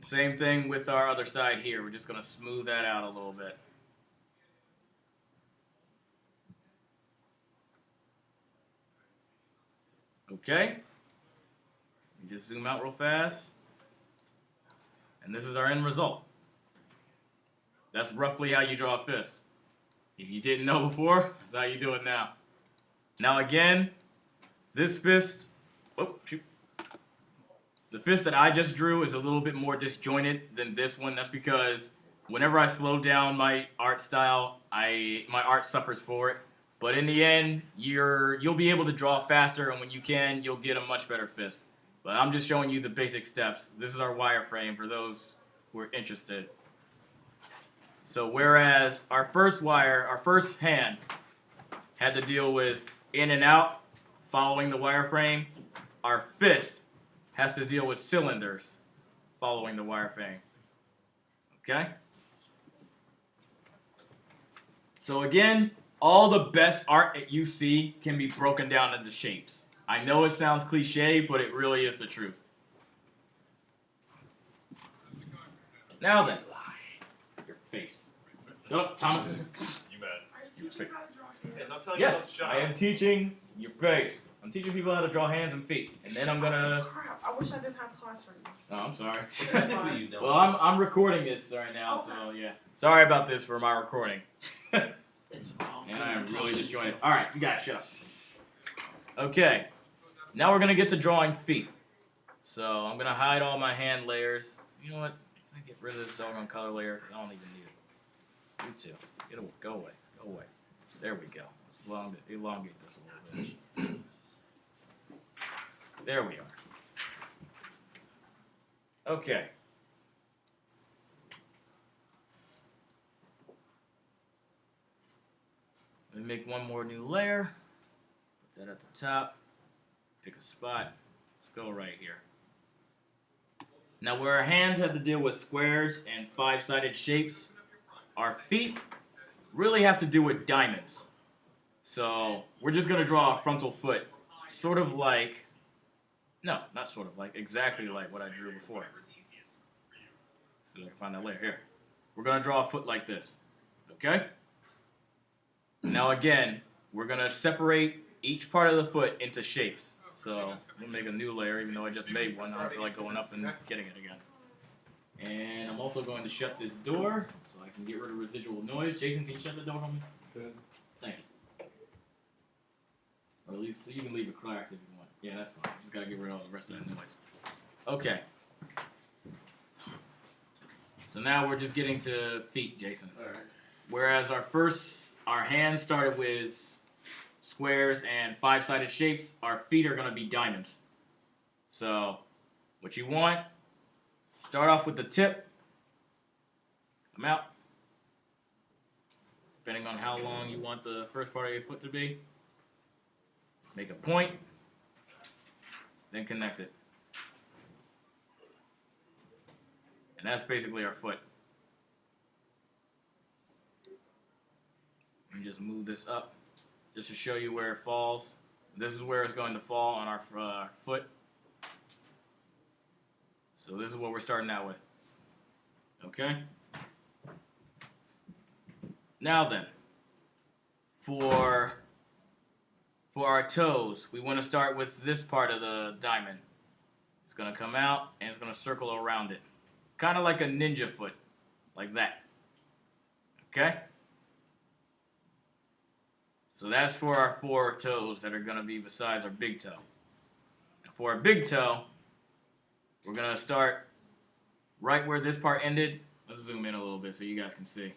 Same thing with our other side here. We're just going to smooth that out a little bit. Okay. You just zoom out real fast. And this is our end result. That's roughly how you draw a fist. If you didn't know before, that's how you do it now. Now again, this fist, oh shoot. The fist that I just drew is a little bit more disjointed than this one. That's because whenever I slow down my art style, my art suffers for it. But in the end, you'll be able to draw faster, and when you can, you'll get a much better fist. But I'm just showing you the basic steps. This is our wireframe for those who are interested. So whereas our first hand had to deal with in and out, following the wireframe, our fist has to deal with cylinders, following the wireframe. Okay? So again, all the best art that you see can be broken down into shapes. I know it sounds cliche, but it really is the truth. Now then, your face. Shut up, Thomas. You bet. Are you teaching how to draw hands? Yes, I am teaching your face. I'm teaching people how to draw hands and feet, and then I'm gonna. Crap! I wish I didn't have class right now. Oh, I'm sorry. Technically, you don't. Well, I'm recording this right now, so yeah. Sorry about this for my recording. It's all And I am really disjointed. All right, you guys shut up. Okay, now we're gonna get to drawing feet. So I'm gonna hide all my hand layers. You know what? I get rid of this doggone color layer. I don't even need it. You too. Get away. Go away. Go away. There we go. Let's elongate this a little bit. There we are. Okay. Let me make one more new layer. Put that at the top. Pick a spot. Let's go right here. Now where our hands have to deal with squares and five-sided shapes, our feet really have to do with diamonds. So we're just going to draw a frontal foot, sort of like, no, not sort of like, exactly like what I drew before. So I can find that layer here. We're going to draw a foot like this, okay? Now again, we're going to separate each part of the foot into shapes. So we'll make a new layer, even though I just made one. I don't feel like going up and getting it again. And I'm also going to shut this door so I can get rid of residual noise. Jason, can you shut the door for me? Good. Thank you. Or at least you can leave it cracked if you want. Yeah, that's fine. Just gotta get rid of all the rest of that noise. Okay. So now we're just getting to feet, Jason. All right. Whereas our hands started with squares and five-sided shapes, our feet are gonna be diamonds. So what you want, start off with the tip. Come out. Depending on how long you want the first part of your foot to be. Make a point, then connect it. And that's basically our foot. And just move this up just to show you where it falls. This is where it's going to fall on our foot. So this is what we're starting out with. Okay? Now then, for our toes, we want to start with this part of the diamond. It's going to come out and it's going to circle around it. Kind of like a ninja foot, like that. Okay? So that's for our 4 toes that are going to be besides our big toe. Now for our big toe, we're going to start right where this part ended. Let's zoom in a little bit so you guys can see.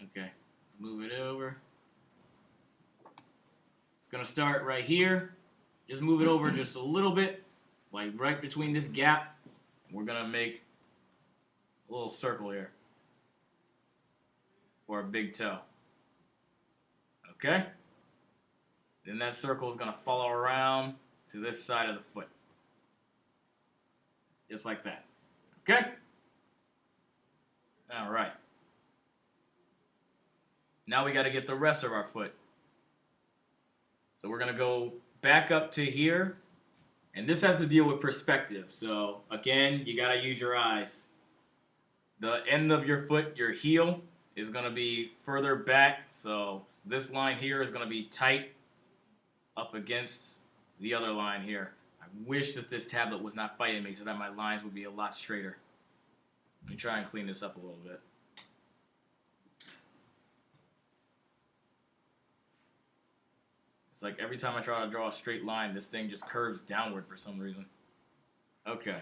Okay, move it over. It's going to start right here. Just move it over just a little bit, like right between this gap. We're going to make a little circle here for a big toe. Okay? Then that circle is going to follow around to this side of the foot. Just like that. Okay? All right. Now we got to get the rest of our foot. So we're going to go back up to here And this has to deal with perspective. So, again, you got to use your eyes. The end of your foot, your heel, is going to be further back. So, this line here is going to be tight up against the other line here. I wish that this tablet was not fighting me so that my lines would be a lot straighter. Let me try and clean this up a little bit. It's like every time I try to draw a straight line, this thing just curves downward for some reason. Okay.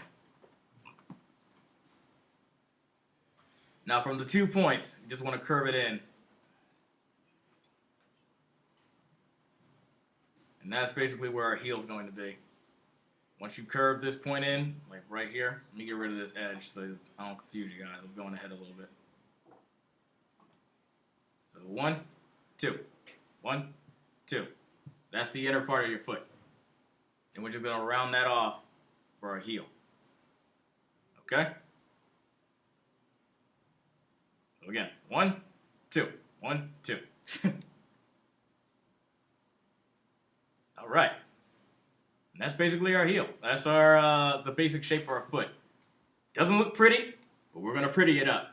Now from the 2 points, you just want to curve it in. And that's basically where our heel is going to be. Once you curve this point in, like right here, let me get rid of this edge so I don't confuse you guys. I was going ahead a little bit. So 1, 2. 1, 2. That's the inner part of your foot. And we're just going to round that off for our heel. Okay? So again, 1, 2. 1, 2. All right. And that's basically our heel. That's our the basic shape for our foot. Doesn't look pretty, but we're going to pretty it up.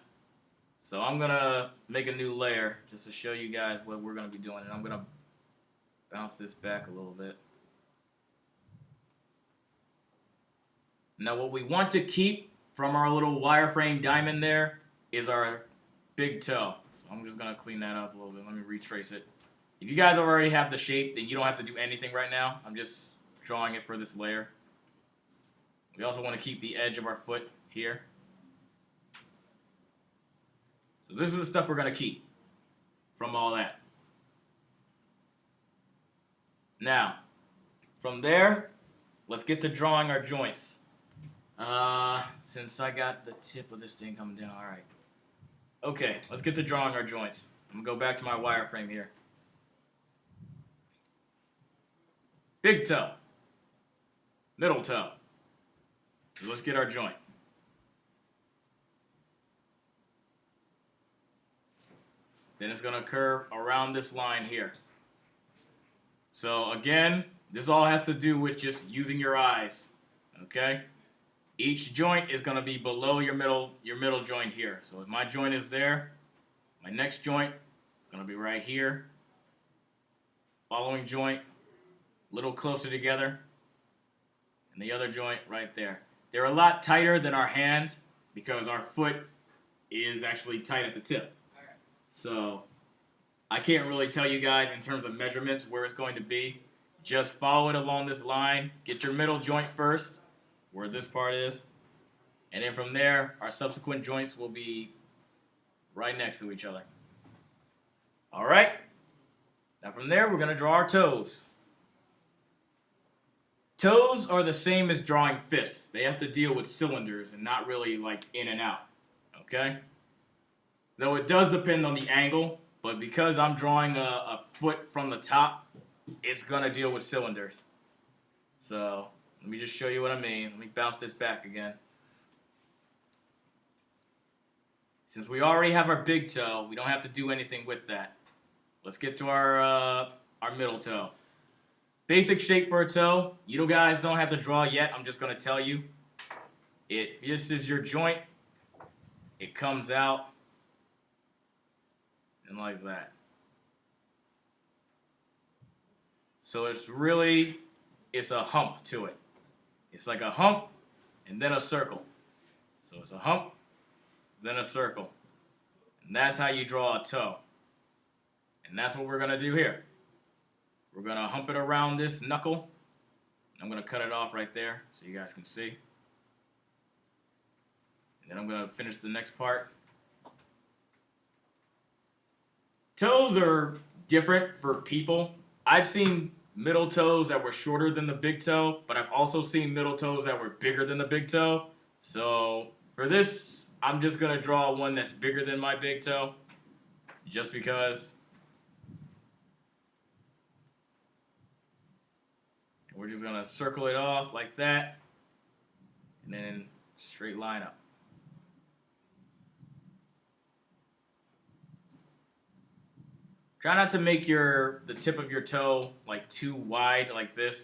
So I'm going to make a new layer just to show you guys what we're going to be doing. And I'm going to bounce this back a little bit. Now what we want to keep from our little wireframe diamond there is our big toe. So I'm just going to clean that up a little bit. Let me retrace it. If you guys already have the shape, then you don't have to do anything right now. I'm just drawing it for this layer. We also want to keep the edge of our foot here. So this is the stuff we're going to keep from all that. Now, from there, let's get to drawing our joints. Since I got the tip of this thing coming down, all right. Okay, let's get to drawing our joints. I'm going to go back to my wireframe here. Big toe. Middle toe. So let's get our joint. Then it's going to curve around this line here. So again, this all has to do with just using your eyes, okay? Each joint is going to be below your middle joint here. So if my joint is there, my next joint is going to be right here. Following joint, a little closer together. And the other joint right there. They're a lot tighter than our hand because our foot is actually tight at the tip. So I can't really tell you guys in terms of measurements where it's going to be. Just follow it along this line. Get your middle joint first, where this part is. And then from there, our subsequent joints will be right next to each other. All right? Now from there, we're going to draw our toes. Toes are the same as drawing fists. They have to deal with cylinders and not really like in and out. Okay? Though it does depend on the angle, but because I'm drawing a foot from the top, it's going to deal with cylinders. So let me just show you what I mean. Let me bounce this back again. Since we already have our big toe, we don't have to do anything with that. Let's get to our middle toe. Basic shape for a toe. You guys don't have to draw yet. I'm just going to tell you. If this is your joint, it comes out and like that. So it's a hump to it. It's like a hump and then a circle. So it's a hump, then a circle. And that's how you draw a toe. And that's what we're going to do here. We're going to hump it around this knuckle. I'm going to cut it off right there so you guys can see. And then I'm going to finish the next part. Toes are different for people. I've seen middle toes that were shorter than the big toe, but I've also seen middle toes that were bigger than the big toe. So for this, I'm just going to draw one that's bigger than my big toe, just because. And we're just going to circle it off like that, and then straight line up. Try not to make the tip of your toe like too wide like this.